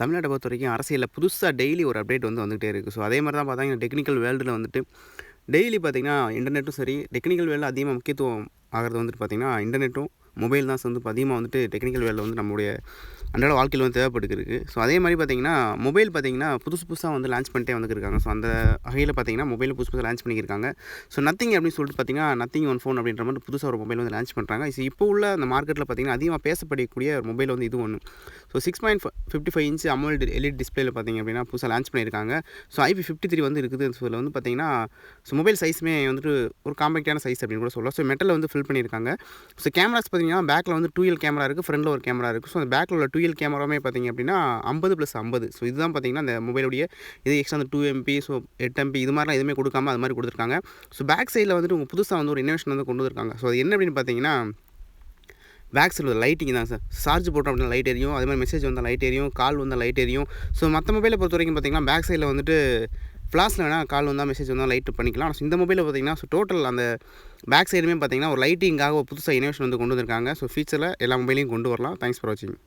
தமிழ்நாட்ட பொறுத்தவரைக்கும் அரசியல்ல புதுசா டெய்லி ஒரு அப்டேட் வந்துகிட்டே இருக்கு. ஸோ அதே மாரி தான் பார்த்தீங்கன்னா, டெக்னிக்கல் வேர்ல்டுல வந்துட்டு டெய்லி பார்த்தீங்கன்னா, இன்டர்நெட்டும் சரி, டெக்னிக்கல் வேர்ல்டுல அதிகமா முக்கியத்துவம் ஆகுறது வந்துட்டு பார்த்தீங்கன்னா, இன்டர்நெட்டும், மொபைல் தான் வந்து அதிகமா வந்துட்டு டெக்னிக்கல் வேர்ல்டுல வந்து நம்முடைய அன்றாட வாழ்க்கையில வந்து தேவைப்பட்டுருக்கு. ஸோ அதே மாரி பார்த்தீங்கன்னா, மொபைல் பார்த்தீங்கன்னா, புதுசு புதுசா வந்து லான்ச் பண்ணிட்டே வந்துருக்காங்க. ஸோ அந்த வகையில பார்த்தீங்கன்னா, மொபைலும் புதுசு புதுசா லான்ச் பண்ணியிருக்காங்க. ஸோ நத்திங் அப்படின்னு சொல்லிட்டு பார்த்தீங்கன்னா, நத்திங் ஒன் ஃபோன் அப்படின்ற மாரி புதுசா ஒரு மொபைல் வந்து லான்ச் பண்றாங்க. ஸோ இப்போ உள்ள அந்த மார்க்கெட்ல பார்த்தீங்கன்னா, அதிகமா பேசப்படக்கூடிய ஒரு மொபைல் வந்து இது ஒண்ணு. ஸோ 6.55 இன்ச் அமோல்ட் எல்இடி டிஸ்ப்ளேல பார்த்தீங்க அப்படின்னா, புதுசா லான்ச் பண்ணியிருக்காங்க. ஸோ IP53 வந்து இருக்குது. ஸோ இதில வந்து பார்த்தீங்கன்னா, ஸோ மொபைல் சைஸுமே வந்துட்டு ஒரு காம்பேக்ட்டான சைஸ் அப்படின்னு கூட சொல்லலாம். ஸோ மெட்டல்ல வந்து ஃபில் பண்ணியிருக்காங்க. ஸோ கேமராஸ் பார்த்தீங்கன்னா, பேக்ல வந்து 2L கேமரா இருக்கு. ஃப்ரண்ட்ல ஒரு கேமரா இருக்கு. ஸோ அந்த பேக்ல உள்ள 2L கேமராவுமே பார்த்தீங்க அப்படின்னா, 50+50. ஸோ இதுதான் பார்த்தீங்கன்னா, அந்த மொபைலுடைய இது எக்ஸ்ட்ரா அந்த 2 MP, ஸோ 8 MP இது மாரிலாம் எதுவுமே குடுக்காம அது மாரி குடுத்துருக்காங்க. ஸோ பேக் சைட்ல வந்துட்டு புதுசா வந்து ஒரு இன்னோவேஷன் வந்து கொண்டு வந்திருக்காங்க. ஸோ அது என்ன அப்படின்னு பார்த்தீங்கன்னா, பேக் சைடு லைட்டிங் தான் சார். சார்ஜ் போட்டோம் அப்படின்னா லைட் எரியும். அதே மாரி மெசேஜ் வந்தா லைட் எரியும். கால் வந்தா லைட் எரியும். ஸோ மத்த மொபைல பொறுத்தவரைக்கும் பார்த்தீங்கன்னா, பேக் சைட்ல வந்துட்டு ஃப்ளாஷ்ல வேணா கால் வந்தா, மெசேஜ் வந்தா லைட் பண்ணிக்கலாம். ஸோ இந்த மொபைல்ல பார்த்தீங்கன்னா, ஸோ டோட்டல் அந்த பேக் சைடுமே பார்த்தீங்கன்னா, ஒரு லைட்டிங்காக ஒரு புதுசா இன்னோவேஷன் வந்து கொண்டு வந்திருக்காங்க. ஸோ ஃபியூச்சர்ல எல்லா மொபைலையும் கொண்டு வரலாம். தேங்க்ஸ் ஃபார் வாட்சிங்.